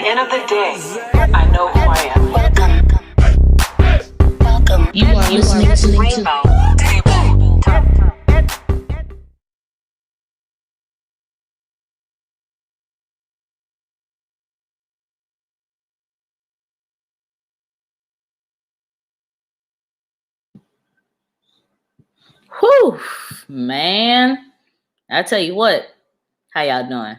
end of the day, I know who I am. Welcome. You are listening to Rainbow Table Talk. Whew, man. I tell you what, how y'all doing?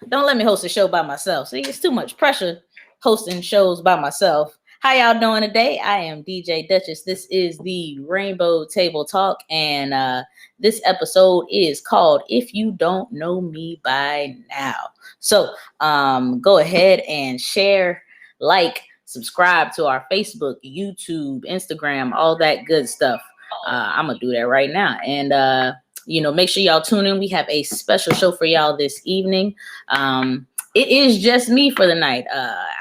Don't let me host a show by myself. See, it's too much pressure hosting shows by myself. How y'all doing today? I am DJ Duchess. This is the Rainbow Table Talk, and this episode is called If You Don't Know Me By Now. So go ahead and share, like, subscribe to our Facebook, YouTube, Instagram, all that good stuff. I'm going to do that right now. And make sure y'all tune in. We have a special show for y'all this evening. It is just me for the night.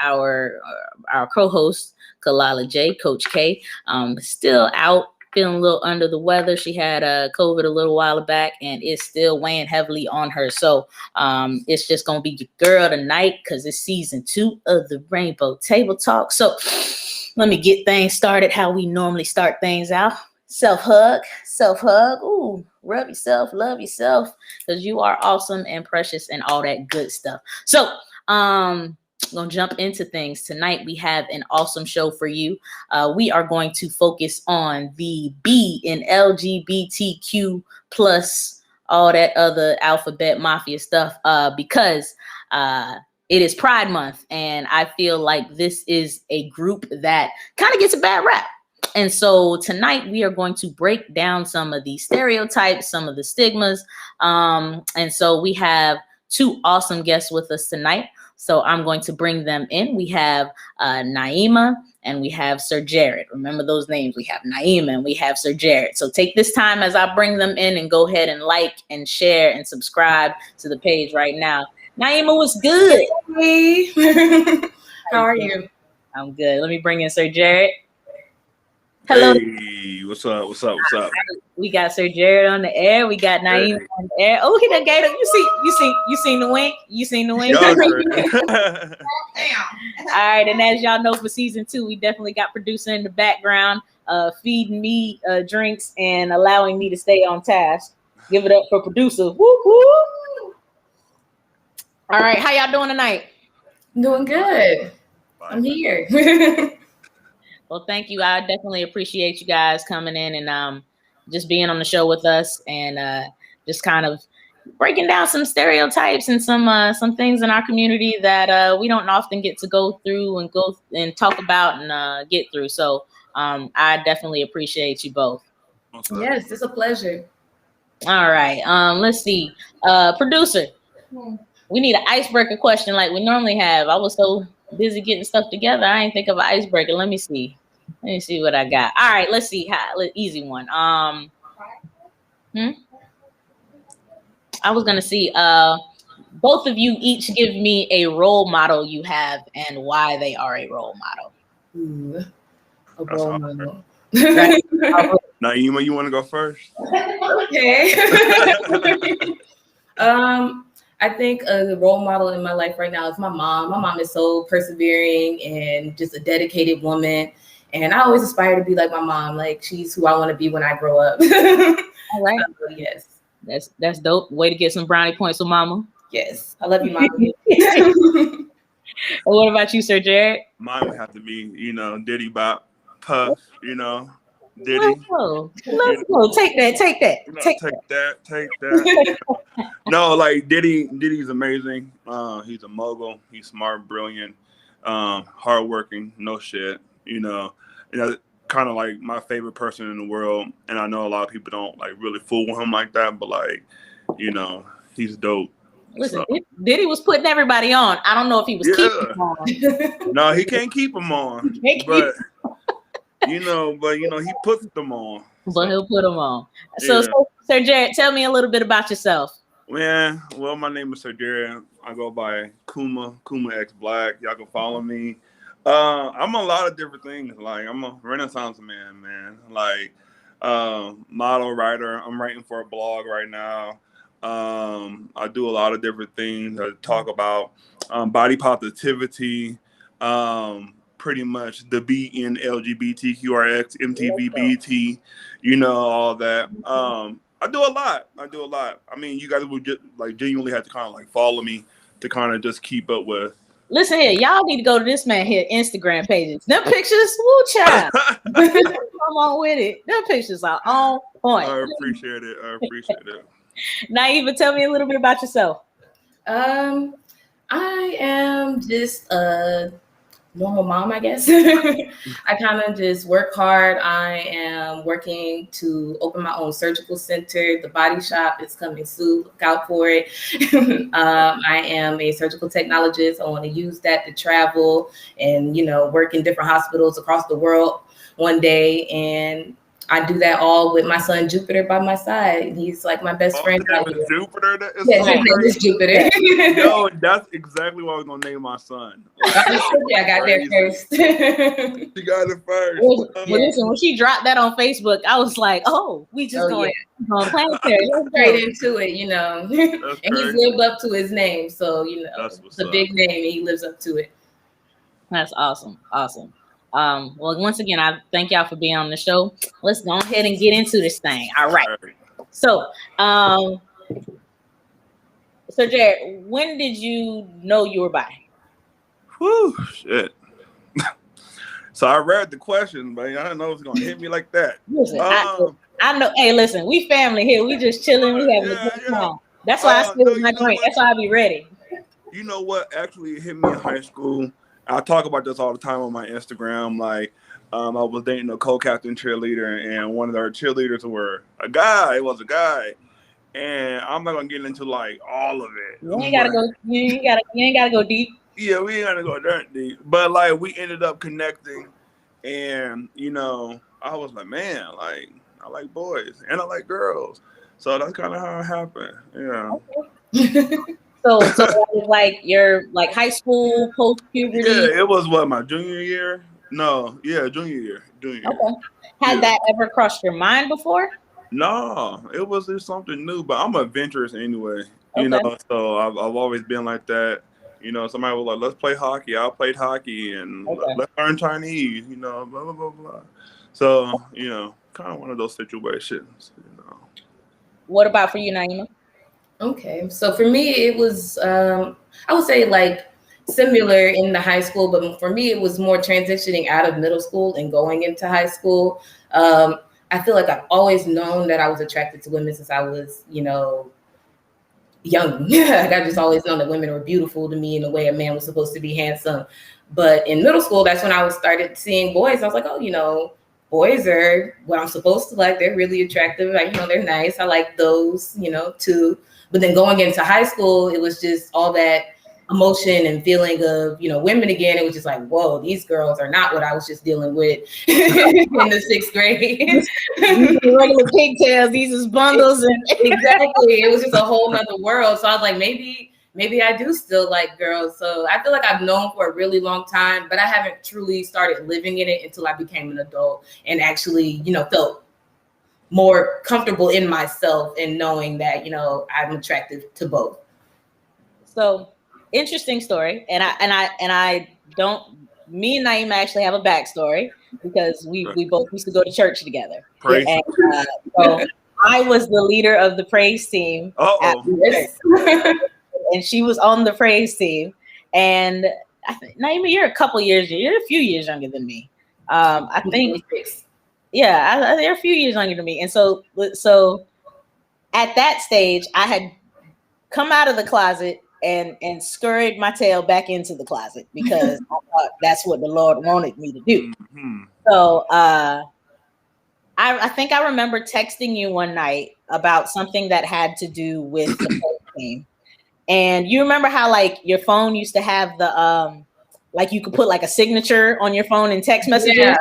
Our co-host, Kalala J, Coach K, still out, feeling a little under the weather. She had COVID a little while back, and it's still weighing heavily on her. So it's just going to be your girl tonight because it's season 2 of the Rainbow Table Talk. So let me get things started how we normally start things out. Self-hug. Ooh, rub yourself, love yourself, because you are awesome and precious and all that good stuff. So, I'm going to jump into things. Tonight, we have an awesome show for you. We are going to focus on the B in LGBTQ plus all that other alphabet mafia stuff because it is Pride Month, and I feel like this is a group that kind of gets a bad rap. And so tonight we are going to break down some of the stereotypes, some of the stigmas. And so we have 2 awesome guests with us tonight. So I'm going to bring them in. We have Naima and we have Sir Jared. Remember those names. We have Naima and we have Sir Jared. So take this time as I bring them in and go ahead and like and share and subscribe to the page right now. Naima, what's good? Hey. How are you? I'm good. Let me bring in Sir Jared. Hello. Hey, what's up? We got Sir Jared on the air. We got Naima on the air. Oh, he done gave up. You seen the wink? You seen the wink? Yo, All right, and as y'all know, for season 2, we definitely got producer in the background, feeding me drinks and allowing me to stay on task. Give it up for producer. Woo woo. All right, how y'all doing tonight? Doing good. I'm here. Well, thank you. I definitely appreciate you guys coming in and just being on the show with us and just kind of breaking down some stereotypes and some things in our community that we don't often get to go through and talk about and get through. So I definitely appreciate you both. Yes, it's a pleasure. All right. Let's see. Producer, we need an icebreaker question like we normally have. I was so busy getting stuff together, I ain't think of an icebreaker. Let me see what I got. All right, let's see. Easy one. I was gonna see. Both of you each give me a role model you have and why they are a role model. Ooh, a role model. Right? Naima, you want to go first? Okay. I think the role model in my life right now is my mom. My mom is so persevering and just a dedicated woman. And I always aspire to be like my mom. Like, she's who I want to be when I grow up. All right. Yes. That's dope. Way to get some brownie points with mama. Yes. I love you, mom. What about you, Sir Jared? Mine would have to be, Diddy Bop, Puff, Diddy. Let's go. Take that. Take that. No, like Diddy's amazing. He's a mogul. He's smart, brilliant, hardworking, no shit. Kind of like my favorite person in the world. And I know a lot of people don't like really fool with him like that, but like, he's dope. Listen, Diddy was putting everybody on. I don't know if he was keeping them on. No, he can't keep them on. But he puts them on. But he'll put them on. So, Sir Jared, tell me a little bit about yourself. Yeah, well, my name is Sir Jared. I go by Kuma X Black. Y'all can follow me. I'm a lot of different things. Like, I'm a Renaissance man. Like, model, writer. I'm writing for a blog right now. I do a lot of different things. I talk about body positivity, pretty much the B in LGBTQRX, MTVBT, all that. I do a lot. I mean, you guys would just like genuinely have to kind of like follow me to kind of just keep up with. Listen here, y'all need to go to this man here Instagram pages. Them pictures, woo child. Come on with it. Them pictures are on point. I appreciate it. Naima, tell me a little bit about yourself. I am just a normal mom, I guess. I kind of just work hard. I am working to open my own surgical center. The body shop is coming soon. Look out for it. I am a surgical technologist. I want to use that to travel and, work in different hospitals across the world one day. And I do that all with my son Jupiter by my side. He's like my best friend. Jupiter? That is his name is Jupiter. Yo, that's exactly what I was gonna name my son. I got there first. She got it first. Well, listen, when she dropped that on Facebook, I was like, "Oh, we just going planetary straight into it, and he's lived up to his name, so it's a big name, and he lives up to it." That's awesome. Well, once again, I thank y'all for being on the show. Let's go ahead and get into this thing. All right. So, Jared, when did you know you were bi? Whew, shit. So I read the question, but I didn't know it was gonna hit me like that. Listen, I know. Hey, listen, we family here. We just chilling. We having a good time. That's why I still my drink. That's why I be ready. You know what? Actually, it hit me in high school. I talk about this all the time on my Instagram. Like, I was dating a co-captain cheerleader, and one of our cheerleaders were a guy. It was a guy, and I'm not gonna get into like all of it. You ain't gotta go deep. Yeah, we ain't gotta go that deep. But like, we ended up connecting, and I was like, man, like I like boys and I like girls, so that's kind of how it happened. Yeah. Okay. So that was like your high school, post puberty. Yeah, it was my junior year. No, yeah, junior year. Okay. Had that ever crossed your mind before? No, it was just something new. But I'm adventurous anyway, So I've always been like that. Somebody was like, "Let's play hockey." I played hockey, and let's learn Chinese. Blah blah blah blah. So kind of one of those situations. What about for you, Naima? Okay, so for me, it was, I would say like similar in the high school, but for me, it was more transitioning out of middle school and going into high school. I feel like I've always known that I was attracted to women since I was, young. Like I just always known that women were beautiful to me in the way a man was supposed to be handsome. But in middle school, that's when I started seeing boys. I was like, oh, boys are what I'm supposed to like. They're really attractive. Like, they're nice. I like those, too. But then going into high school, it was just all that emotion and feeling of, women again. It was just like, whoa, these girls are not what I was just dealing with in the 6th grade. Regular pigtails, these is bundles. Exactly. It was just a whole nother world. So I was like, maybe I do still like girls. So I feel like I've known for a really long time, but I haven't truly started living in it until I became an adult and actually, felt more comfortable in myself and knowing that, I'm attracted to both. So interesting story. And I don't, me and Naima actually have a backstory because we both used to go to church together. And, so I was the leader of the praise team. And she was on the praise team. And I think, Naima, you're a few years younger than me. I think, yeah, they're a few years younger than me. And so at that stage, I had come out of the closet and scurried my tail back into the closet because I thought that's what the Lord wanted me to do. Mm-hmm. So I think I remember texting you one night about something that had to do with the praise team. And you remember how like your phone used to have the like you could put like a signature on your phone in text messages. Yeah.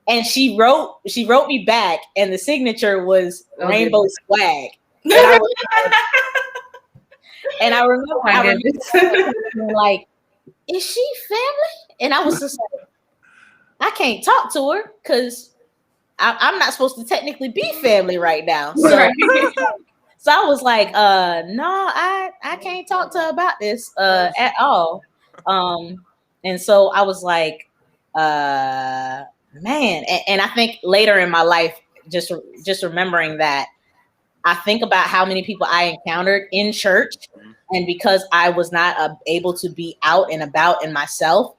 And she wrote me back, and the signature was Rainbow Swag. And I remember like, is she family? And I was just like, I can't talk to her because I'm not supposed to technically be family right now. So, So I was like, no, I can't talk to her about this at all. And so I was like, man, and I think later in my life, just remembering that, I think about how many people I encountered in church, and because I was not able to be out and about in myself,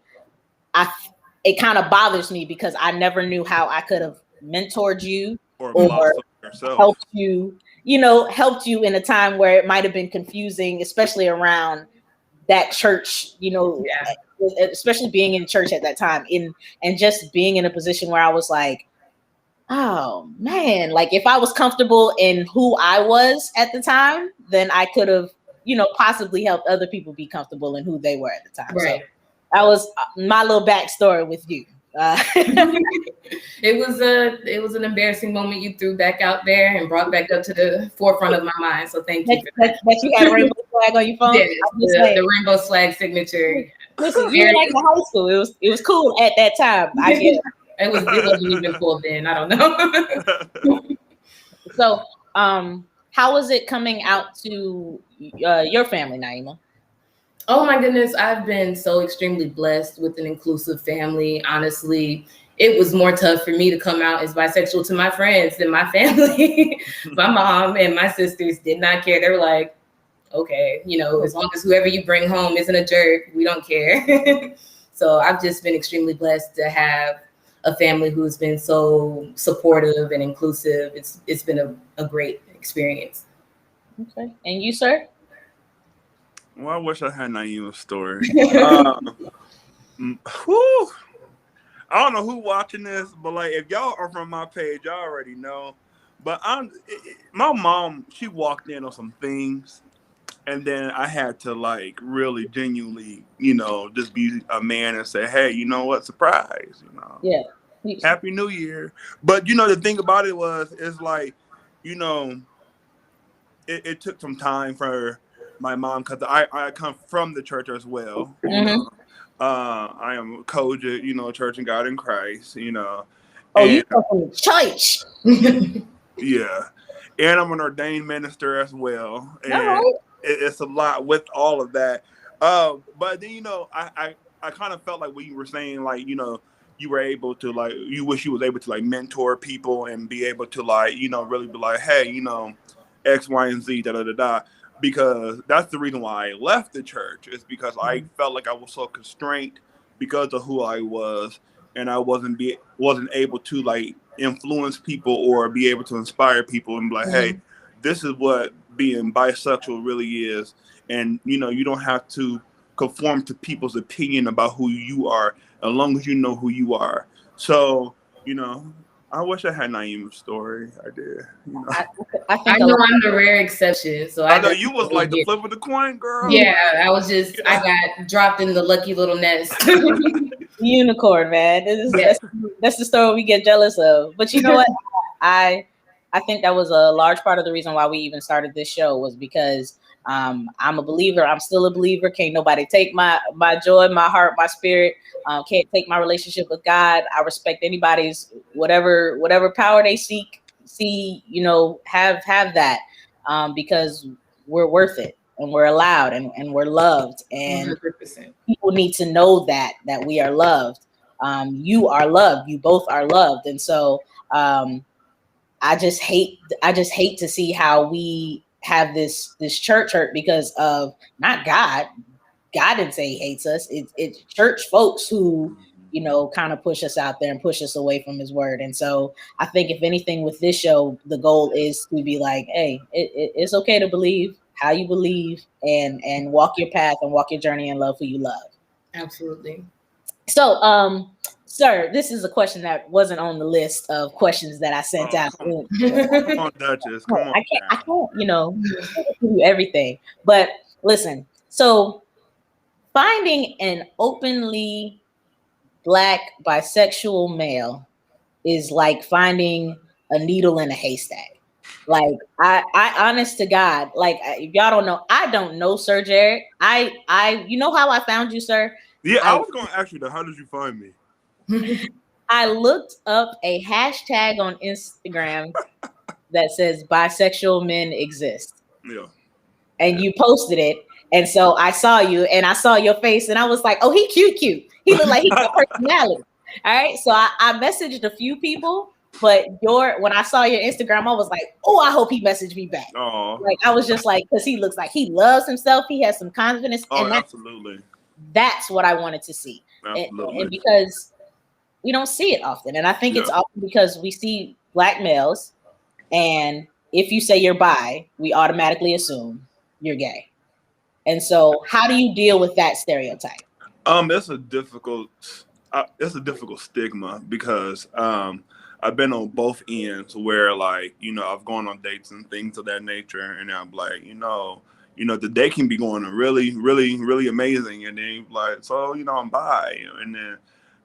it kind of bothers me because I never knew how I could have mentored you or or blossom yourself. helped you, helped you in a time where it might have been confusing, especially around that church, especially being in church at that time, and just being in a position where I was like, oh man, like if I was comfortable in who I was at the time, then I could have, possibly helped other people be comfortable in who they were at the time. Right. So that was my little backstory with you. It was an embarrassing moment you threw back out there and brought back up to the forefront of my mind. So thank you for that. That you had a rainbow flag on your phone. Yes, the rainbow flag signature. Listen, you were like in high school. It was cool at that time. I guess it wasn't even cool then. I don't know. So, how was it coming out to your family, Naima? Oh my goodness, I've been so extremely blessed with an inclusive family. Honestly, it was more tough for me to come out as bisexual to my friends than my family. My mom and my sisters did not care. They were like, okay, as long as whoever you bring home isn't a jerk, we don't care. So I've just been extremely blessed to have a family who's been so supportive and inclusive. It's been a great experience. Okay. And you, sir? Well, I wish I had Naima's story. I don't know who watching this, but like if y'all are from my page, y'all already know. But my mom, she walked in on some things, and then I had to like really genuinely, just be a man and say, hey, you know what, surprise, Yeah. Happy New Year. But the thing about it is like, it took some time for my mom, because I come from the church as well. I am a coach at, Church and God in Christ, Oh, you come from the church. Yeah. And I'm an ordained minister as well. And it's a lot with all of that. But then, I kind of felt like what you were saying, like, you were able to, like, you wish you was able to, like, mentor people and be able to, like, really be like, hey, X, Y, and Z, da-da-da-da. Because that's the reason why I left the church, is because I felt like I was so constrained because of who I was, and I wasn't able to like influence people or be able to inspire people and be like, hey, this is what being bisexual really is, and you don't have to conform to people's opinion about who you are, as long as you know who you are. So I wish I had Naima's story. I did. I know I'm the rare exception. So I know you was like the flip of the coin, girl. Yeah, I got dropped in the lucky little nest. Unicorn, man. That's the story we get jealous of. But you know what? I think that was a large part of the reason why we even started this show, was because I'm a believer. I'm still a believer. Can't nobody take my joy, my heart, my spirit. Can't take my relationship with God. I respect anybody's whatever power they see, have that, because we're worth it, and we're allowed, and we're loved, and 100%. People need to know that we are loved. You are loved. You both are loved, and so I just hate to see how we have this church hurt because of not God. God didn't say he hates us. It's church folks who, kind of push us out there and push us away from his word. And so I think if anything with this show, the goal is to be like, hey, it's okay to believe how you believe, and walk your path and walk your journey and love who you love. Absolutely. So, sir, this is a question that wasn't on the list of questions that I sent out. Come on, Duchess. Come on. I can't, do everything. But listen, so finding an openly Black bisexual male is like finding a needle in a haystack. Like I honest to God, like if y'all don't know, I don't know Sir Jared. You know how I found you, sir? Yeah, I was going to ask you that. How did you find me? I looked up a hashtag on Instagram that says bisexual men exist. Yeah. And you posted it. And so I saw you and I saw your face and I was like, oh, he cute. He looked like he got personality. All right. So I messaged a few people, but when I saw your Instagram, I was like, oh, I hope he messaged me back. Oh. Like I was just like, because he looks like he loves himself. He has some confidence. Oh, and absolutely. That's what I wanted to see. Absolutely. And because we don't see it often. And I think it's often because we see Black males, and if you say you're bi, we automatically assume you're gay. And so how do you deal with that stereotype? It's a difficult stigma because I've been on both ends where, like, you know, I've gone on dates and things of that nature, and I'm like, you know, the day can be going really, really, really amazing, and then like, so, you know, I'm bi, and then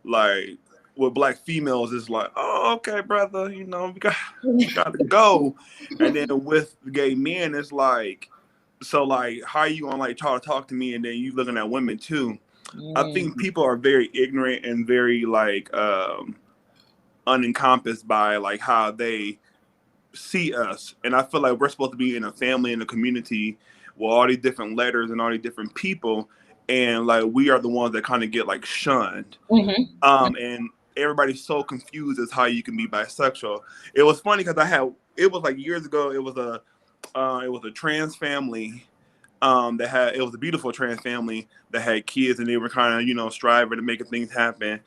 like with Black females, it's like, oh, okay, brother, you know, we got to go, and then with gay men, it's like, so like, how are you gonna like try to talk to me, and then you looking at women too? I think people are very ignorant and very like unencompassed by like how they see us, and I feel like we're supposed to be in a family, in a community with all these different letters and all these different people, and like we are the ones that kind of get like shunned. And everybody's so confused as how you can be bisexual. It was funny because it was like years ago, it was a trans family it was a beautiful trans family that had kids, and they were kind of, you know, striving to making things happen.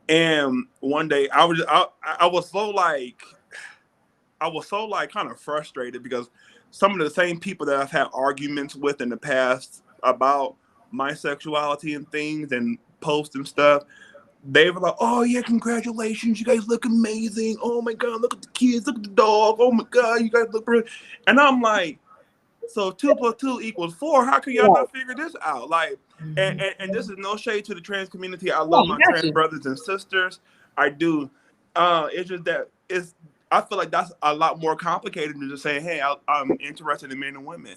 And one day I was so like kind of frustrated because some of the same people that I've had arguments with in the past about my sexuality and things and posts and stuff, they were like, oh yeah, congratulations, you guys look amazing. Oh my God, look at the kids, look at the dog. Oh my God, you guys look brilliant. And I'm like, so 2 + 2 = 4. How can y'all not figure this out? Like, and this is no shade to the trans community. I love my trans brothers and sisters. I do. It's just that I feel like that's a lot more complicated than just saying, hey, I'm interested in men and women.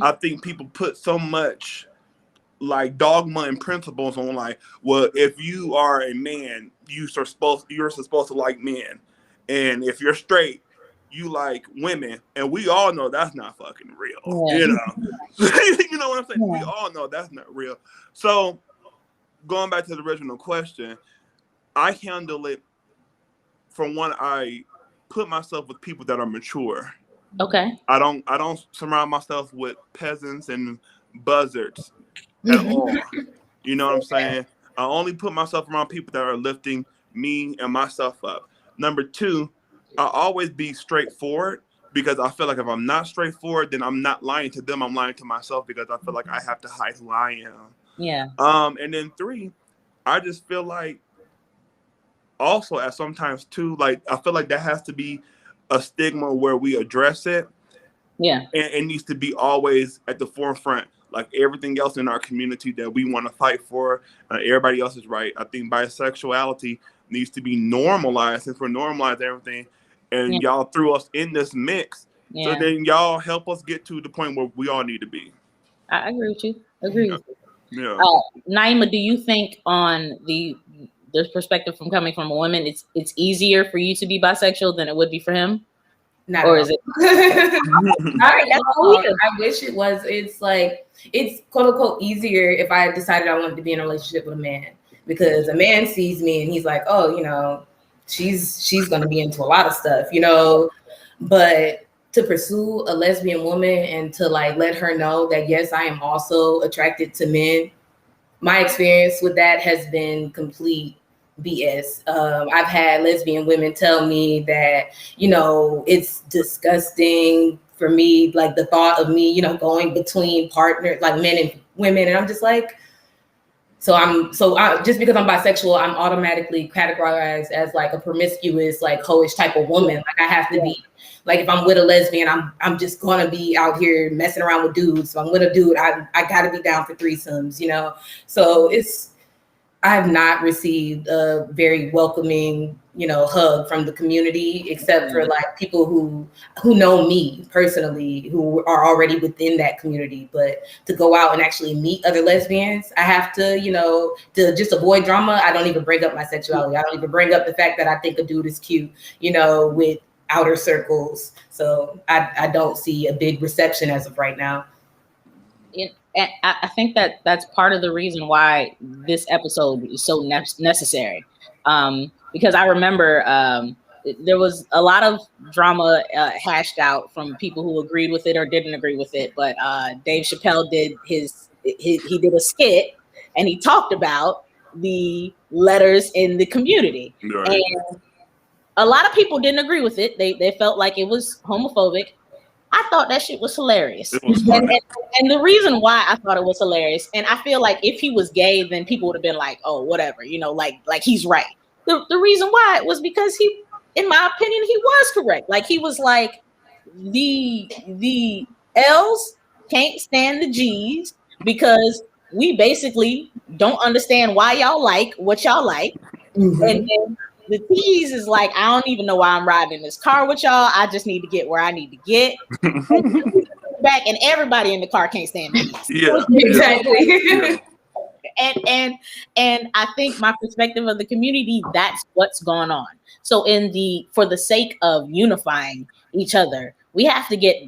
I think people put so much like dogma and principles on like, well, if you are a man, you're supposed to like men, and if you're straight, you like women, and we all know that's not fucking real. You know, you know what I'm saying? We all know that's not real. So going back to the original question, I handle it from one. I put myself with people that are mature. Okay. I don't surround myself with peasants and buzzards at all. You know what I'm saying? I only put myself around people that are lifting me and myself up. Number two, I always be straightforward, because I feel like if I'm not straightforward, then I'm not lying to them. I'm lying to myself, because I feel like I have to hide who I am. Yeah. And then three, I just feel like also at sometimes too, like I feel like there has to be a stigma where we address it. Yeah. And it needs to be always at the forefront, like everything else in our community that we want to fight for. Everybody else is right. I think bisexuality needs to be normalized, since we're normalizing everything. And y'all threw us in this mix. So then y'all help us get to the point where we all need to be. I agree with you. With you. Yeah. Naima, do you think on the perspective from coming from a woman, it's easier for you to be bisexual than it would be for him? Not or is it? I wish it was. It's like, it's quote unquote easier if I decided I wanted to be in a relationship with a man, because a man sees me and he's like, oh, you know, she's going to be into a lot of stuff, you know. But to pursue a lesbian woman and to like let her know that yes, I am also attracted to men, my experience with that has been complete BS. I've had lesbian women tell me that, you know, it's disgusting for me, like the thought of me, you know, going between partners, like men and women, and I'm just like, just because I'm bisexual, I'm automatically categorized as like a promiscuous, like hoish type of woman. Like I have to be, like if I'm with a lesbian, I'm just gonna be out here messing around with dudes. So I'm with a dude, I gotta be down for threesomes, you know. So I've not received a very welcoming, you know, hug from the community, except for like people who know me personally, who are already within that community. But to go out and actually meet other lesbians, I have to, you know, to just avoid drama. I don't even bring up my sexuality. I don't even bring up the fact that I think a dude is cute, you know, with outer circles. So I don't see a big reception as of right now. And I think that that's part of the reason why this episode is so necessary. Because I remember there was a lot of drama hashed out from people who agreed with it or didn't agree with it. But Dave Chappelle did he did a skit, and he talked about the letters in the community. Right. And a lot of people didn't agree with it. They felt like it was homophobic. I thought that shit was hilarious. It was funny. And the reason why I thought it was hilarious, and I feel like if he was gay, then people would have been like, oh, whatever, like he's right. The reason why was because he, in my opinion, he was correct. Like he was like, the L's can't stand the G's because we basically don't understand why y'all like what y'all like. Mm-hmm. And then the T's is like, I don't even know why I'm riding in this car with y'all. I just need to get where I need to get. Back, and everybody in the car can't stand me. Yeah, exactly. Yeah. And I think my perspective of the community, that's what's going on. So for the sake of unifying each other, we have to get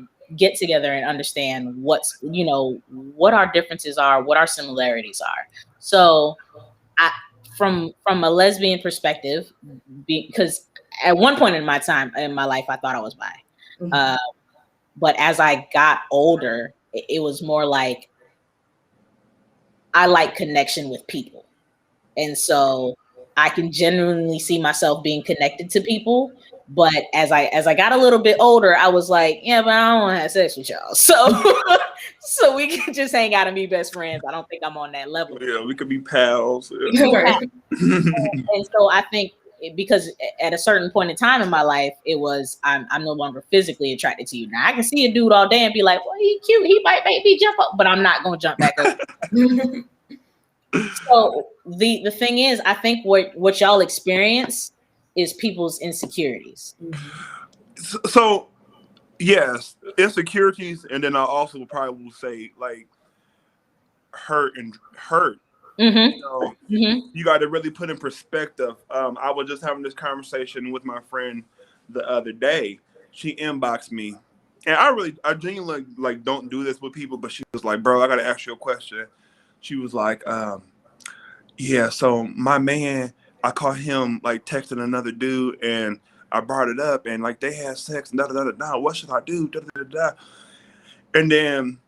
together and understand what our differences are, what our similarities are. So from a lesbian perspective, because at one point in my life, I thought I was bi. Mm-hmm. But as I got older, it was more like I like connection with people. And so I can genuinely see myself being connected to people. But as I got a little bit older, I was like, yeah, but I don't want to have sex with y'all. So we can just hang out and be best friends. I don't think I'm on that level. Yeah, we could be pals. Yeah. And so I think because at a certain point in time in my life, it was I'm no longer physically attracted to you. Now I can see a dude all day and be like, well, he cute, he might make me jump up, but I'm not gonna jump back up. So the thing is, I think what y'all experience is people's insecurities. So yes, insecurities, and then I also probably will say like hurt. Mm-hmm. So you got to really put in perspective. I was just having this conversation with my friend the other day. She inboxed me, and I genuinely like don't do this with people, but she was like, "Bro, I got to ask you a question." She was like, "Yeah, so my man, I caught him like texting another dude, and I brought it up, and like they had sex, and da da da da. What should I do? Da da da da." And then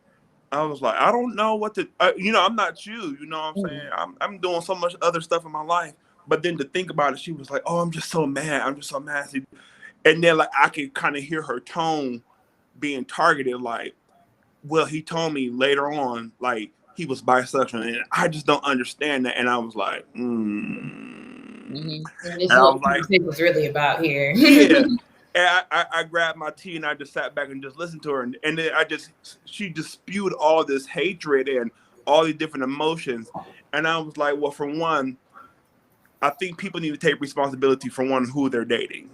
I was like, I don't know what to, I'm not you, you know what I'm saying? I'm doing so much other stuff in my life. But then to think about it, she was like, oh, I'm just so mad. And then like, I could kind of hear her tone being targeted. Like, well, he told me later on, like he was bisexual, and I just don't understand that. And I was like, This is what it was really about here. Yeah. And I grabbed my tea and I just sat back and just listened to her. And then she just spewed all this hatred and all these different emotions. And I was like, well, for one, I think people need to take responsibility for one, who they're dating.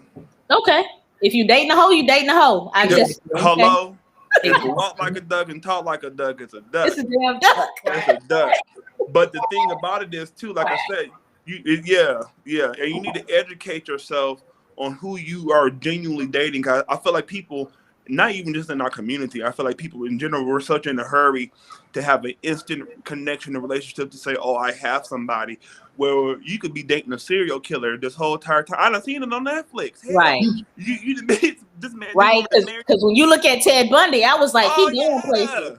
Okay. If you dating a hoe, you dating a hoe. Hello? If you walk like a duck and talk like a duck, it's a duck. It's a damn duck. It's a duck. But the thing about it is, too, like I said, yeah. And you need to educate yourself on who you are genuinely dating. I feel like people, not even just in our community, I feel like people in general, we're such in a hurry to have an instant connection and relationship to say, oh, I have somebody. Well, you could be dating a serial killer this whole entire time. I done seen it on Netflix. Hell, right. This man. Right, because when you look at Ted Bundy, I was like, he going places.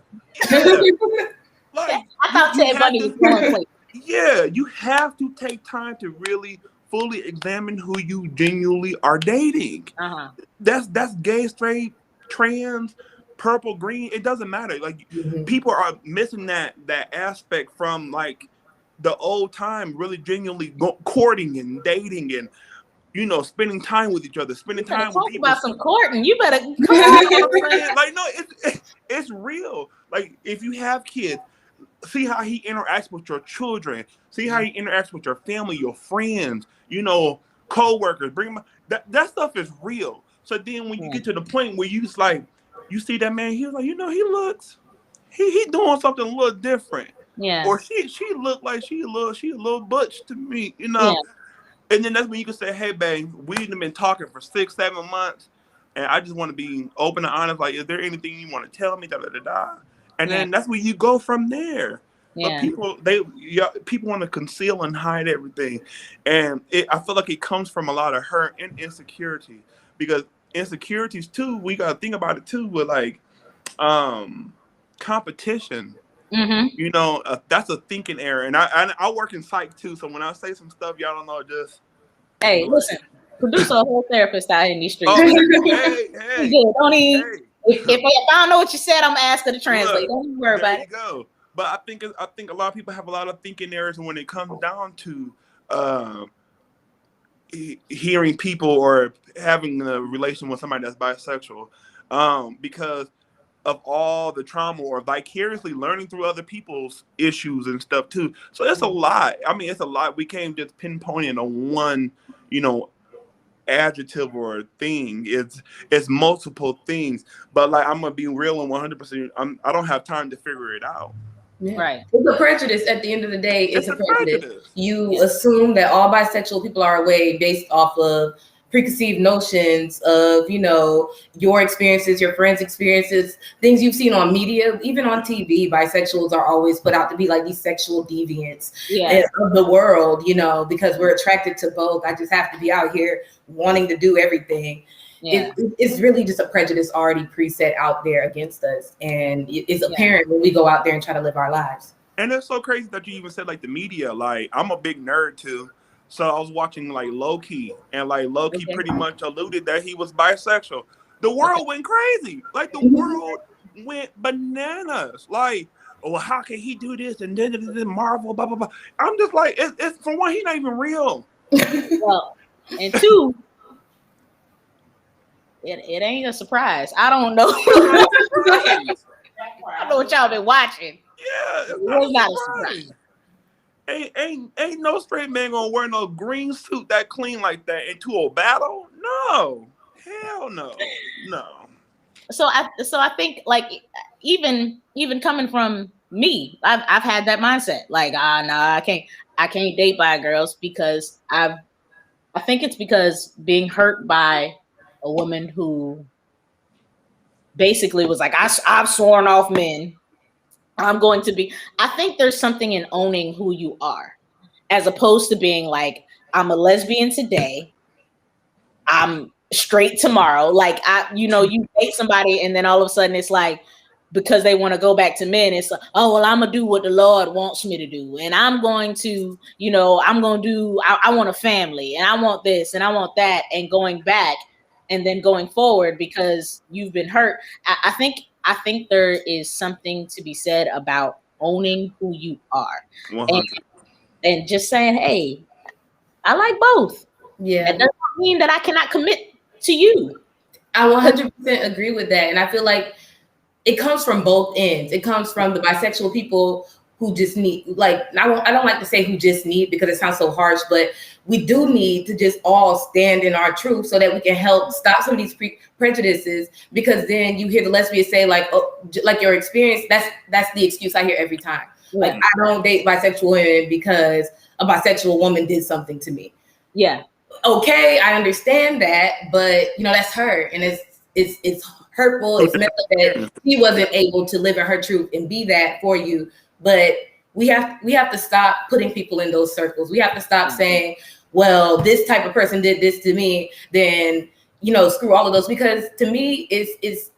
Yeah. Like, I thought Ted Bundy was going places. Yeah, you have to take time to really fully examine who you genuinely are dating. That's gay, straight, trans, purple, green. It doesn't matter. Like people are missing that aspect from like the old time, really genuinely courting and dating and spending time with each other, spending time with people. Talk about some courting. You better come on. Like no, it's real. Like if you have kids, see how he interacts with your children. See how he interacts with your family, your friends, co-workers. That stuff is real. So then when you get to the point where you see that man, he was like, he doing something a little different. Yeah. Or she looked like she a little butch to me, Yeah. And then that's when you can say, hey, babe, we've been talking for 6-7 months. and I just want to be open and honest. Like, is there anything you want to tell me? Da da da da. And Yeah. then that's where you go from there. Yeah. But people want to conceal and hide everything, and I feel like it comes from a lot of hurt and insecurity, because insecurities too. We gotta think about it too with like competition. You know, that's a thinking error, and I work in psych too. So when I say some stuff y'all don't know, just hey, listen, producer a whole therapist out in these streets. oh, hey, Don't even. hey. If I don't know what you said, I'm gonna ask her to translate. Don't even worry about it. There you go. But I think a lot of people have a lot of thinking errors when it comes down to hearing people or having a relation with somebody that's bisexual, because of all the trauma or vicariously learning through other people's issues and stuff too. So it's a lot. I mean, it's a lot. We can't just pinpoint it on one, adjective or thing. It's multiple things. But like, I'm gonna be real and 100%. I don't have time to figure it out. Yeah. Right. It's a prejudice at the end of the day. It's a prejudice. prejudice. You assume that all bisexual people are away based off of preconceived notions of, your experiences, your friends' experiences, things you've seen on media, even on TV. Bisexuals are always put out to be like these sexual deviants of the world, because we're attracted to both. I just have to be out here wanting to do everything. Yeah. It's really just a prejudice already preset out there against us, and it's apparent when we go out there and try to live our lives. And it's so crazy that you even said like the media. Like, I'm a big nerd too, so I was watching like Loki, and like Loki pretty much alluded that he was bisexual. The world went crazy. Like, the world went bananas. Like, oh, how can he do this? And then Marvel, blah blah blah. I'm just like, it's for one, he's not even real. Well, and two. It ain't a surprise. I don't know. I don't know what y'all been watching. Yeah, it was not a surprise. Ain't no straight man gonna wear no green suit that clean like that into a battle. No, hell no. So I think like even coming from me, I've had that mindset. Like, I can't date bi girls because I think it's because being hurt by a woman who basically was like, I've sworn off men. I'm going to be. I think there's something in owning who you are, as opposed to being like, I'm a lesbian today, I'm straight tomorrow. Like, you date somebody and then all of a sudden it's like, because they want to go back to men, it's like, oh, well, I'm gonna do what the Lord wants me to do, and I'm going to, I'm gonna do. I want a family, and I want this, and I want that, and going back. And then going forward because you've been hurt. I think there is something to be said about owning who you are, and just saying, hey, I like both. Yeah, that doesn't mean that I cannot commit to you. I 100% agree with that, and I feel like it comes from both ends. It comes from the bisexual people who just need, like, I don't like to say who just need because it sounds so harsh, but we do need to just all stand in our truth so that we can help stop some of these prejudices, because then you hear the lesbians say like, oh, like your experience, that's the excuse I hear every time. Yeah. Like, I don't date bisexual women because a bisexual woman did something to me. Yeah. Okay, I understand that, but that's her, and it's hurtful. It's messed up that she wasn't able to live in her truth and be that for you. But we have to stop putting people in those circles. We have to stop saying, well, this type of person did this to me, then screw all of those, because to me it's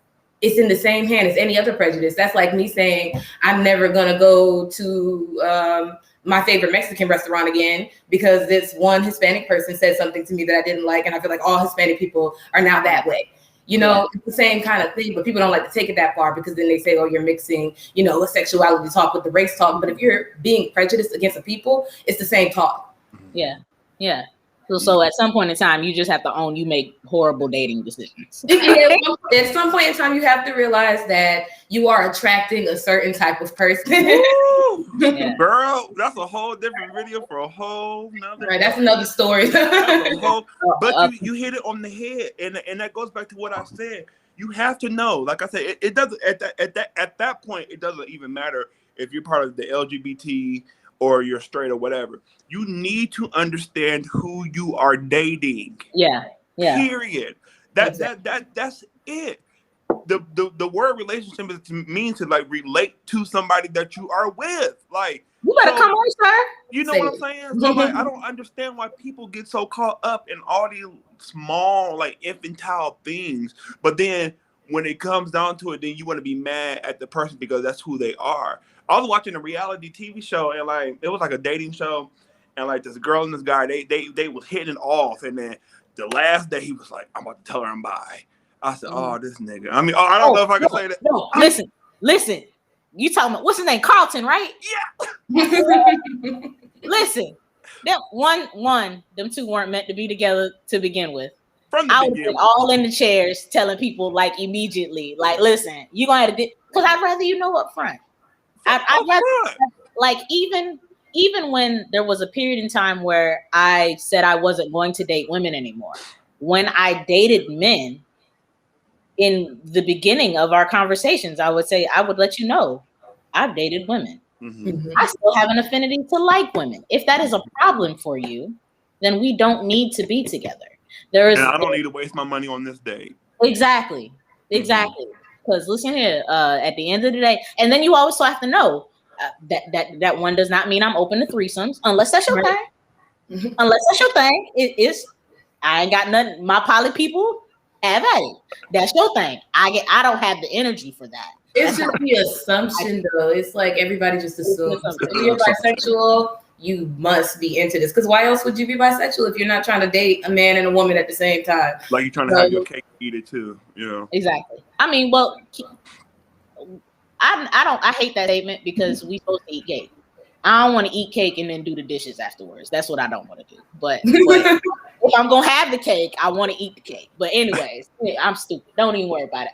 in the same hand as any other prejudice. That's like me saying I'm never gonna go to my favorite Mexican restaurant again because this one Hispanic person said something to me that I didn't like, and I feel like all Hispanic people are now that way. It's the same kind of thing, but people don't like to take it that far because then they say, oh, you're mixing, a sexuality talk with the race talk. But if you're being prejudiced against the people, it's the same talk. Yeah. Yeah. So at some point in time, you just have to own you make horrible dating decisions. At some point in time, you have to realize that you are attracting a certain type of person. Yeah. Girl, that's a whole different video for a whole nother. Right, that's another story. But you hit it on the head, and that goes back to what I said. You have to know, like I said, it doesn't at that point. It doesn't even matter if you're part of the LGBT or you're straight or whatever. You need to understand who you are dating. Yeah. Period. That's it. The word relationship is to mean to like relate to somebody that you are with. Like, you better come on, sir. You know what I'm saying? So like, I don't understand why people get so caught up in all these small, like infantile things. But then when it comes down to it, then you want to be mad at the person because that's who they are. I was watching a reality TV show, and like it was like a dating show, and like this girl and this guy, they was hitting it off, and then the last day he was like, "I'm about to tell her I'm bi." I said, "Oh, this nigga." I mean, I don't know if I can say that. No, listen. You talking about what's his name? Carlton, right? Yeah. Listen, them two weren't meant to be together to begin with. From the I was beginning. all in the chairs telling people like immediately, like, listen, you gonna have to because I'd rather you know up front. I'd rather like even when there was a period in time where I said I wasn't going to date women anymore. When I dated men, in the beginning of our conversations, I would say, I would let you know, I've dated women. Mm-hmm. I still have an affinity to like women. If that is a problem for you, then we don't need to be together. And I don't need to waste my money on this date. Exactly. Because listen here, at the end of the day, and then you also have to know that one does not mean I'm open to threesomes unless that's your thing. Mm-hmm. Unless that's your thing, I ain't got nothing. My poly people have at it. That's your thing. I don't have the energy for that. It's just the assumption, though. It's like everybody just assumes if you're bisexual, you must be into this. Because why else would you be bisexual if you're not trying to date a man and a woman at the same time? Like you're trying to have your cake and eat it too, you know? Exactly. I mean, well, I hate that statement because we supposed to eat cake. I don't want to eat cake and then do the dishes afterwards. That's what I don't want to do. But if I'm gonna have the cake, I want to eat the cake. But anyways, I'm stupid. Don't even worry about it.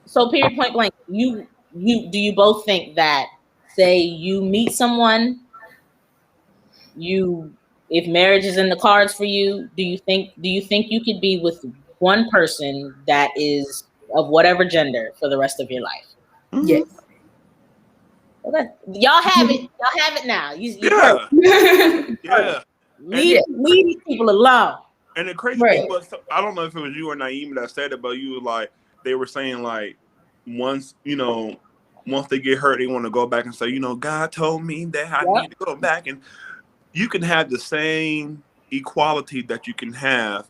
So period, point blank. Do you both think that, say you meet someone, if marriage is in the cards for you, do you think you could be with one person that is of whatever gender for the rest of your life? Mm-hmm. Yes. Okay. Y'all have it. Y'all have it now. Yeah. Leave these people alone. And the crazy thing was, I don't know if it was you or Naeem that said it, but you were like, they were saying like, once they get hurt, they want to go back and say, God told me that I need to go back. And you can have the same equality that you can have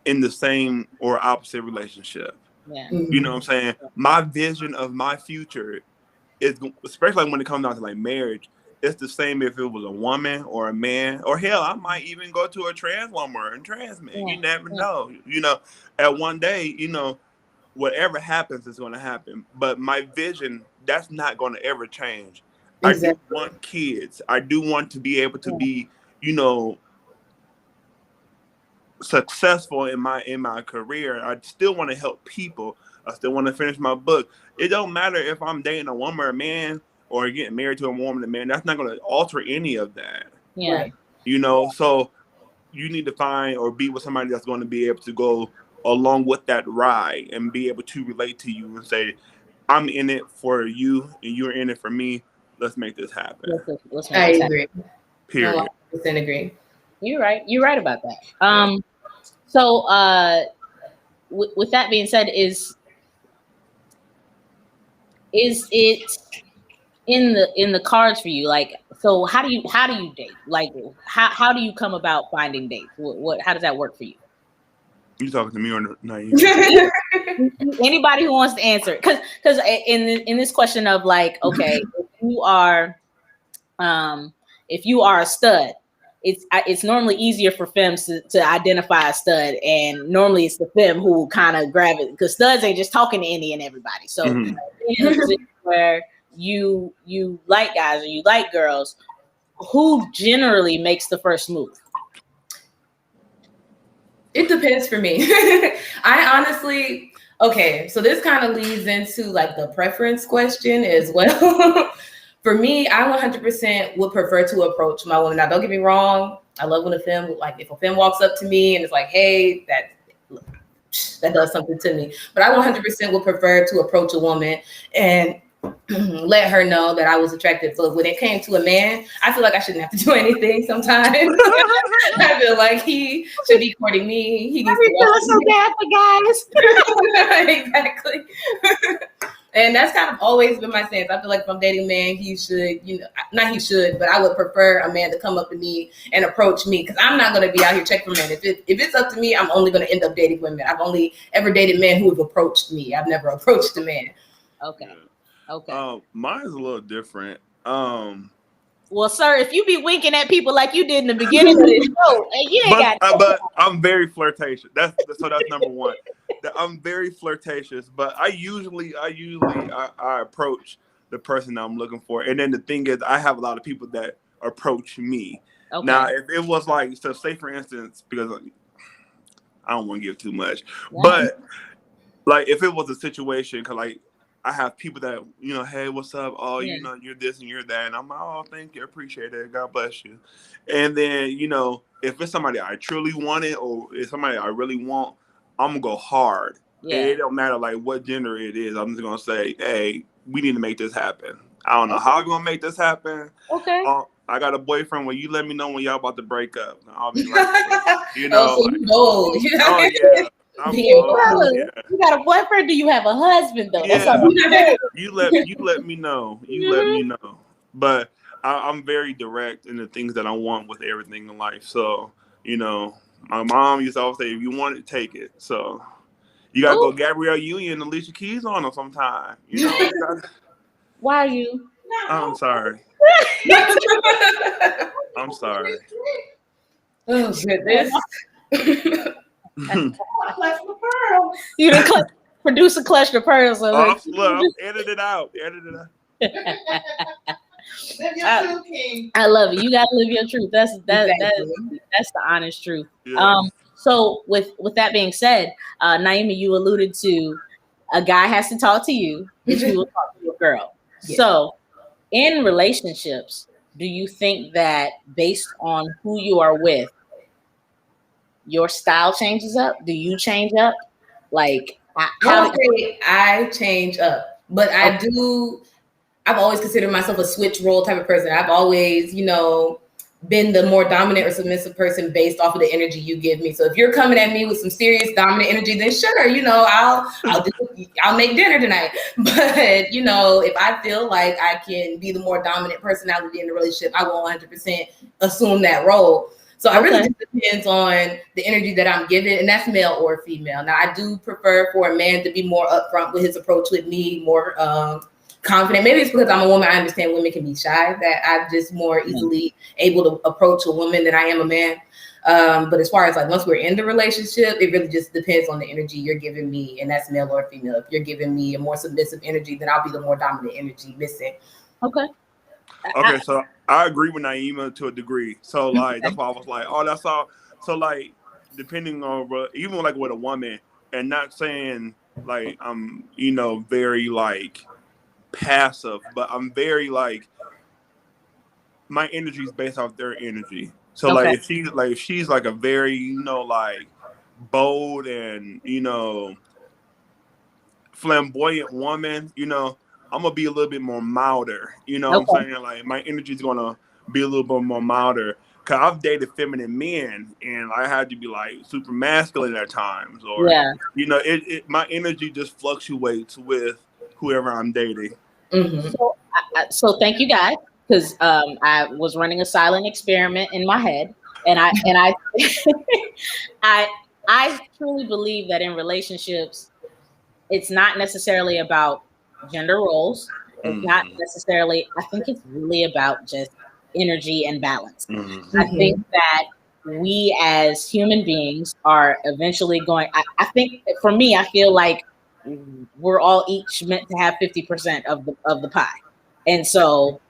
in the same or opposite relationship. Yeah. You know what I'm saying? My vision of my future is, especially when it comes down to like marriage, it's the same if it was a woman or a man, or hell, I might even go to a trans woman or a trans man. Yeah. You never know. At one day, whatever happens is going to happen. But my vision, that's not going to ever change. Exactly. I do want kids. I do want to be able to be, successful in my career. I still want to help people. I still want to finish my book. It don't matter if I'm dating a woman or a man or getting married to a woman and man. That's not going to alter any of that. Yeah. So you need to find or be with somebody that's going to be able to go along with that ride and be able to relate to you and say, I'm in it for you and you're in it for me. Let's make this happen. I agree. Period. I 100% agree. You're right. You're right about that. So with that being said, is it in the cards for you? Like, so how do you date? Like, how do you come about finding dates? How does that work for you? You talking to me or Naeem? Anybody who wants to answer it, because in this question of like, okay, if you are a stud, it's normally easier for femmes to identify a stud, and normally it's the femme who kind of grab it, because studs ain't just talking to any and everybody. So in a position where you like guys or you like girls, who generally makes the first move? It depends for me. I honestly, okay, so this kind of leads into like the preference question as well. For me, I 100% would prefer to approach my woman. Now, don't get me wrong. I love when if a femme walks up to me and it's like, hey, that does something to me. But I 100% would prefer to approach a woman and let her know that I was attracted. So when it came to a man, I feel like I shouldn't have to do anything sometimes. I feel like he should be courting me. He needs to feeling so bad for guys. exactly. And that's kind of always been my stance. I feel like if I'm dating a man, he should, not he should, but I would prefer a man to come up to me and approach me, because I'm not going to be out here checking for men. If it's up to me, I'm only going to end up dating women. I've only ever dated men who have approached me. I've never approached a man. Okay. Okay. Mine's a little different. Well, sir, if you be winking at people like you did in the beginning of this show, you ain't got. But I'm very flirtatious. That's number one. I'm very flirtatious, but I usually approach the person I'm looking for, and then the thing is, I have a lot of people that approach me. Okay. Now, if it was like, so say for instance, because I don't want to give too much, but like if it was a situation, cause like I have people that, hey, what's up? Oh, you're this and you're that. And I'm like, oh, thank you. Appreciate it. God bless you. And then, if it's somebody I truly wanted or it's somebody I really want, I'm going to go hard. Yeah. And it don't matter like what gender it is. I'm just going to say, hey, we need to make this happen. I don't know how we're going to make this happen. Okay. I got a boyfriend where you let me know when y'all about to break up. I'll be like, Oh, so you bold. Oh, yeah. You got a boyfriend? Do you have a husband though? Yeah. That's you let me know. Let me know. But I'm very direct in the things that I want with everything in life. So my mom used to always say, "If you want it, take it." So you gotta go Gabrielle Union and Alicia Keys on her sometime. Why are you? I'm sorry. I'm sorry. Oh goodness. You didn't produce a clutch of pearls. Look, edit it out. Live your truth, King. I love it. You gotta live your truth. That's the honest truth. Yeah. So with that being said, Naima, you alluded to a guy has to talk to you if you will talk to a girl. Yeah. So in relationships, do you think that based on who you are with, your style changes up? Do you change up? Like, I change up, but I do. I've always considered myself a switch role type of person. I've always, been the more dominant or submissive person based off of the energy you give me. So if you're coming at me with some serious dominant energy, then sure, I'll make dinner tonight. But if I feel like I can be the more dominant personality in the relationship, I will 100% assume that role. So it really just depends on the energy that I'm given, and that's male or female. Now, I do prefer for a man to be more upfront with his approach with me, more confident. Maybe it's because I'm a woman. I understand women can be shy, that I'm just more easily able to approach a woman than I am a man. But as far as like once we're in the relationship, it really just depends on the energy you're giving me, and that's male or female. If you're giving me a more submissive energy, then I'll be the more dominant energy missing. Okay. Okay, so I agree with Naima to a degree. So like that's why I was like, oh, that's all. So like depending on even like with a woman, and not saying like I'm very like passive, but I'm very like my energy is based off their energy. So like if she's like a very like bold and flamboyant woman, I'm gonna be a little bit more milder. What I'm saying? Like my energy is gonna be a little bit more milder. Cause I've dated feminine men and I had to be like super masculine at times, or my energy just fluctuates with whoever I'm dating. Mm-hmm. So thank you guys, because I was running a silent experiment in my head, and I I truly believe that in relationships, it's not necessarily about gender roles. It's not necessarily. I think it's really about just energy and balance. Mm-hmm. I think that we as human beings are eventually going. I think for me, I feel like we're all each meant to have 50% of the pie, and so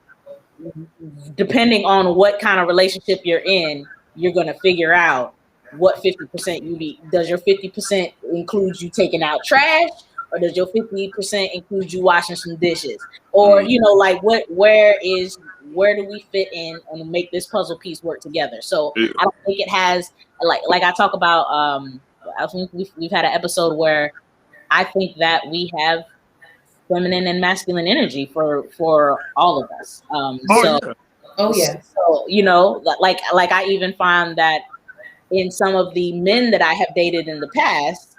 depending on what kind of relationship you're in, you're going to figure out what 50% you need. Does your 50% include you taking out trash, or does your 50% include you washing some dishes, or like where do we fit in and make this puzzle piece work together? So I don't think it has like I talk about. I think we've had an episode where I think that we have feminine and masculine energy for all of us. Oh yeah. So like I even find that in some of the men that I have dated in the past,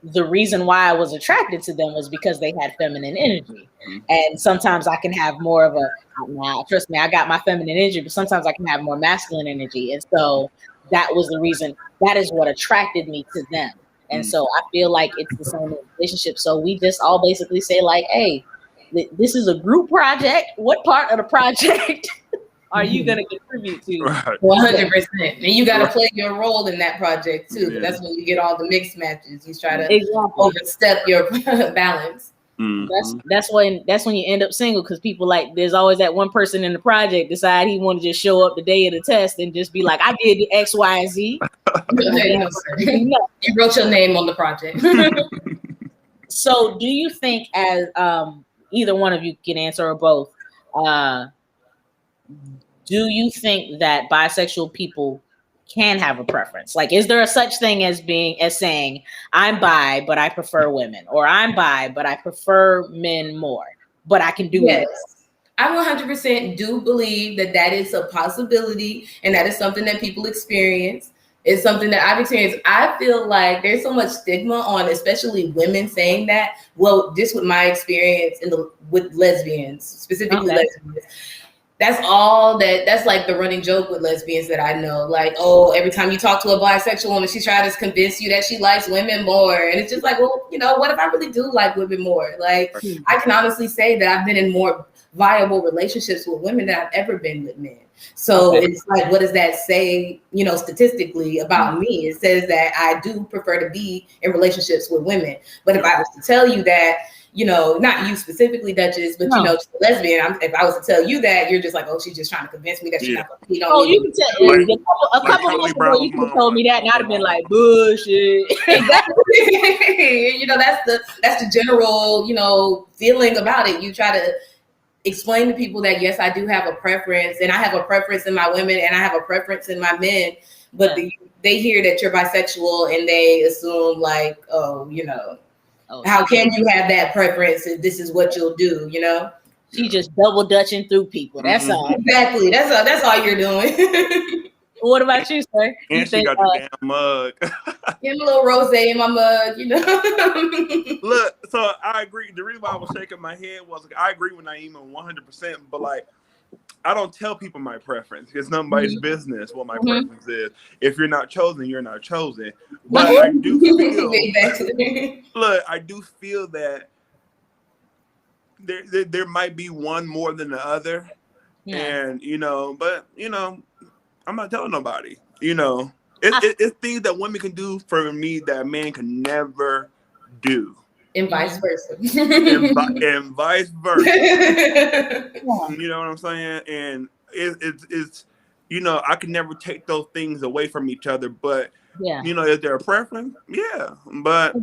the reason why I was attracted to them was because they had feminine energy. And sometimes I can have more of trust me, I got my feminine energy, but sometimes I can have more masculine energy. And so that was the reason, that is what attracted me to them. And so I feel like it's the same relationship. So we just all basically say like, hey, this is a group project. What part of the project are you going to contribute to? 100%. And you got to play your role in that project too. Yeah. That's when you get all the mixed matches. You try to overstep your balance. That's when you end up single, because people like, there's always that one person in the project decide he want to just show up the day of the test and just be like, I did the X, Y, and Z. You wrote your name on the project. So do you think, as either one of you can answer or both, do you think that bisexual people can have a preference? Like, is there a such thing as saying, I'm bi, but I prefer women, or I'm bi, but I prefer men more, but I can do it? I 100% do believe that is a possibility, and that is something that people experience. It's something that I've experienced. I feel like there's so much stigma on, especially women, saying that. Well, just with my experience with lesbians, specifically lesbians. That's like the running joke with lesbians that I know. Like, oh, every time you talk to a bisexual woman, she tries to convince you that she likes women more. And it's just like, well, what if I really do like women more? Like, I can honestly say that I've been in more viable relationships with women than I've ever been with men. So it's like, what does that say, statistically about me? It says that I do prefer to be in relationships with women. But if I was to tell you that, not you specifically, Duchess, but just a lesbian. If I was to tell you that, you're just like, oh, she's just trying to convince me that she's not going to cheat on me. Oh, you can tell a couple months ago, you could have told me that, and I'd have been like, bullshit. Exactly. That's the general, feeling about it. You try to explain to people that yes, I do have a preference, and I have a preference in my women, and I have a preference in my men. But they hear that you're bisexual, and they assume like, oh, how can you have that preference if this is what you'll do, She just double dutching through people. That's all. Exactly. That's all you're doing. What about you, sir? And she got the damn mug. Get a little rosé in my mug, Look, so I agree. The reason why I was shaking my head was I agree with Naima 100%, but like, I don't tell people my preference. It's nobody's business what my preference is. If you're not chosen, you're not chosen. But I do feel, look, I do feel that there might be one more than the other. And, but, I'm not telling nobody, it's things that women can do for me that men can never do. And vice versa. and vice versa. You know what I'm saying? And it's I can never take those things away from each other. But is there a preference? Yeah. But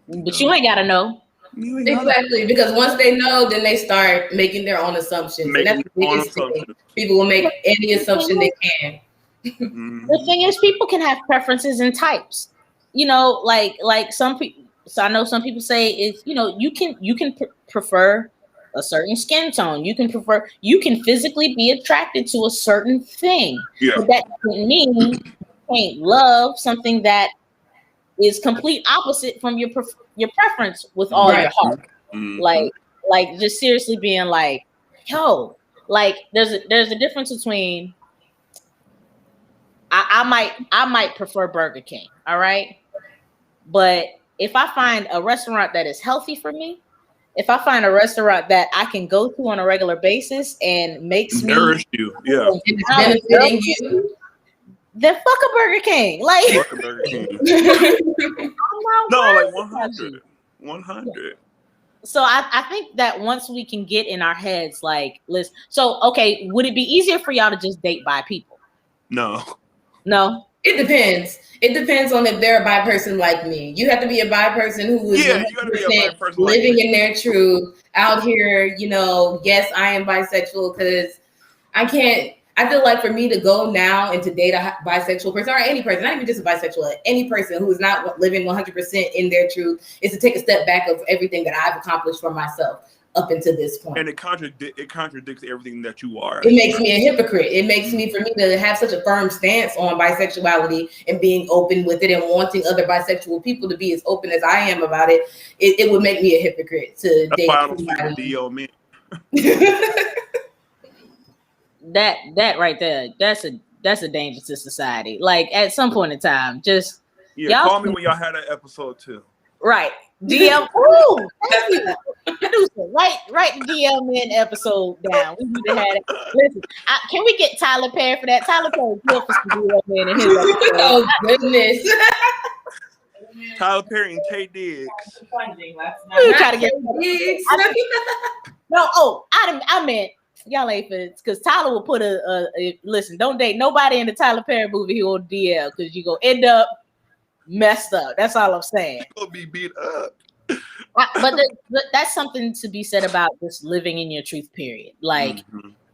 you ain't gotta know. Exactly, because once they know, then they start making their own assumptions. And that's the biggest thing. People will make any assumption they can. The thing is, people can have preferences and types. Like some people. So I know some people say you can prefer a certain skin tone. You can physically be attracted to a certain thing. Yeah. But that doesn't mean you can't love something that is complete opposite from your preference with all your heart. Like just seriously being like, yo, like there's a difference between I might prefer Burger King, all right? But if I find a restaurant that is healthy for me, if I find a restaurant that I can go to on a regular basis and makes nourish you, benefiting you, then fuck a Burger King. Like, fuck a Burger King. No, like 100. So I think that once we can get in our heads, like, listen. So okay, would it be easier for y'all to just date bi people? No. It depends. It depends on if they're a bi person like me. You have to be a bi person who is you gotta be a bi person living in their truth out here. Yes, I am bisexual because I can't I feel like for me to go now and to date a bisexual person or any person, not even just a bisexual, any person who is not living 100% in their truth, is to take a step back of everything that I've accomplished for myself up until this point. And it contradicts everything that you are. It makes me a hypocrite. It makes me, for me to have such a firm stance on bisexuality and being open with it and wanting other bisexual people to be as open as I am about it, it would make me a hypocrite to That's date why I don't sleep somebody. with DL men. That right there, that's a danger to society. Like at some point in time, just Yeah, call me when y'all had that episode too. right. DL, ooh, thank you. Producer, write the DL men episode down. We need to have it. Listen, can we get Tyler Perry for that? Tyler Perry good for some DL men in his episode. Oh goodness. Tyler Perry and Tay Diggs. We try to get no. Oh, I meant y'all ain't for this because Tyler will put a listen. Don't date nobody in the Tyler Perry movie he on DL because you gonna end up messed up. That's all I'm saying. You'll be beat up. But that's something to be said about just living in your truth. Period. Like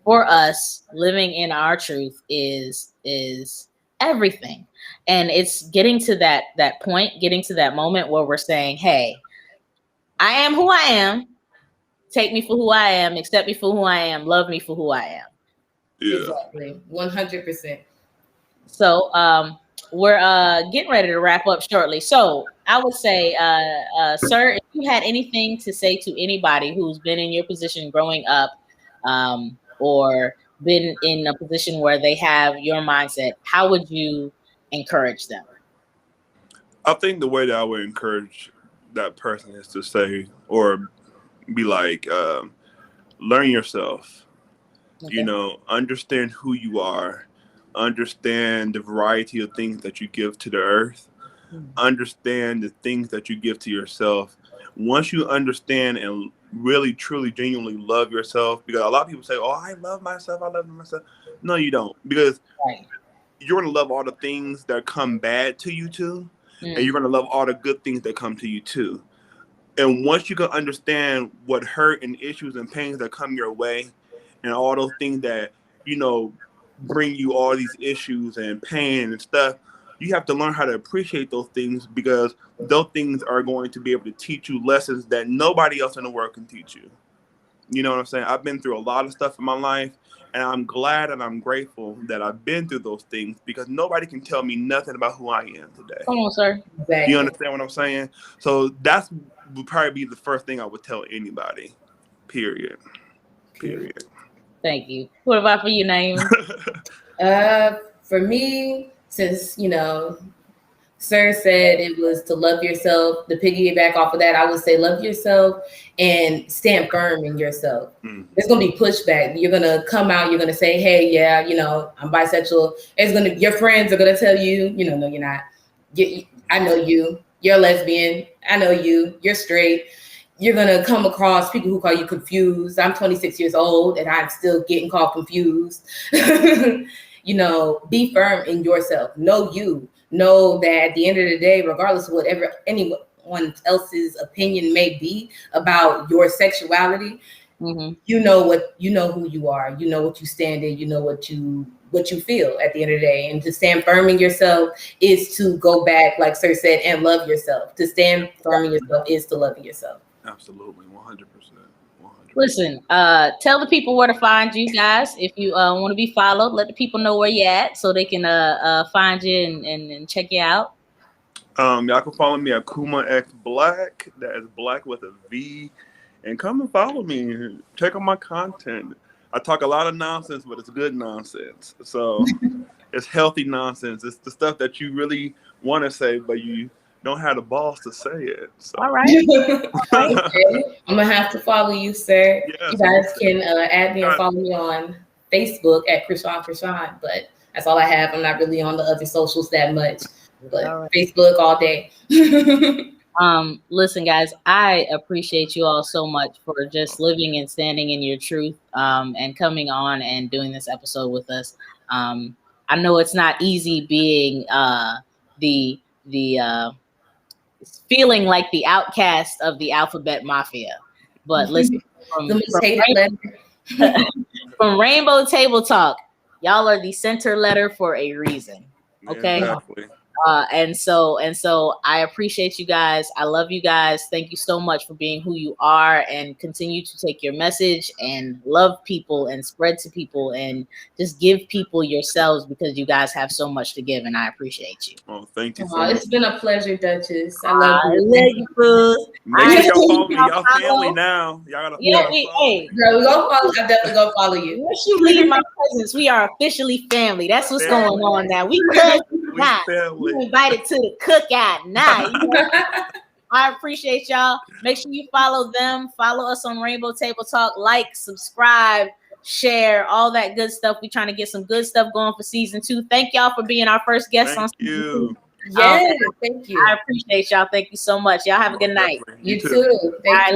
for us, living in our truth is everything, and it's getting to that point, getting to that moment where we're saying, "Hey, I am who I am. Take me for who I am. Accept me for who I am. Love me for who I am." Yeah, Exactly. 100%. So, we're getting ready to wrap up shortly. So I would say, sir, if you had anything to say to anybody who's been in your position growing up, or been in a position where they have your mindset, how would you encourage them? I think the way that I would encourage that person is to say or be like, learn yourself. Okay. You know, understand who you are. Understand the variety of things that you give to the earth. Understand the things that you give to yourself. Once you understand and really, truly, genuinely love yourself, because a lot of people say, "Oh, I love myself. I love myself." No, you don't, because Right. you're going to love all the things that come bad to you too, and you're going to love all the good things that come to you too. And once you can understand what hurt and issues and pains that come your way, and all those things that, you know, bring you all these issues and pain and stuff, you have to learn how to appreciate those things, because those things are going to be able to teach you lessons that nobody else in the world can teach you. You know what I'm saying? I've been through a lot of stuff in my life, and I'm glad and I'm grateful that I've been through those things, because nobody can tell me nothing about who I am today. Come on, sir. Exactly. You understand what I'm saying? So that would probably be the first thing I would tell anybody. Period. Thank you. What about for you, Naima? For me, since, you know, Sir said it was to love yourself, to piggyback off of that, I would say love yourself and stand firm in yourself. There's going to be pushback. You're going to come out, you're going to say, "Hey, yeah, you know, I'm bisexual." Your friends are going to tell you, you know, "No, you're not. I know you. You're a lesbian. I know you. You're straight." You're going to come across people who call you confused. I'm 26 years old and I'm still getting called confused. You know, be firm in yourself. Know you. Know that at the end of the day, regardless of whatever anyone else's opinion may be about your sexuality, you know who you are. You know what you stand in. You know what you feel at the end of the day. And to stand firm in yourself is to go back, like Sir said, and love yourself. To stand firm in yourself is to love yourself. Absolutely, 100%. Listen, tell the people where to find you guys. If you want to be followed, let the people know where you're at so they can find you and check you out. Y'all can follow me at Kuma X Black. That is Black with a V. And come and follow me. Check out my content. I talk a lot of nonsense, but it's good nonsense. So it's healthy nonsense. It's the stuff that you really want to say, but you don't have the balls to say it. So. All right. Okay. I'm gonna have to follow you, sir. Yes, you guys can add me and follow me on Facebook at Krishan, but that's all I have. I'm not really on the other socials that much, but Facebook all day. Listen, guys, I appreciate you all so much for just living and standing in your truth, and coming on and doing this episode with us. I know it's not easy being the feeling like the outcast of the alphabet mafia, but listen, from Rainbow Table Talk, Y'all are the center letter for a reason. Okay. Exactly. And so I appreciate you guys. I love you guys. Thank you so much for being who you are, and continue to take your message and love people and spread to people and just give people yourselves, because you guys have so much to give, and I appreciate you. Oh, thank you so much. It's been a pleasure, Duchess. I love you. Love you, fools. Make sure y'all follow me. Y'all family now. Y'all gotta Yeah, follow hey, me. Girl, we gonna follow. I'm definitely gonna follow you. once you leave my presence, we are officially family. That's what's going on now. We cousins now. family. You invited to the cookout now. You know? I appreciate y'all. Make sure you follow them. Follow us on Rainbow Table Talk. Like, subscribe, share, all that good stuff. We're trying to get some good stuff going for season 2. Thank y'all for being our first guest on season 2. Yes, thank you. I appreciate y'all. Thank you so much. Y'all have a good night. You too. Thank you.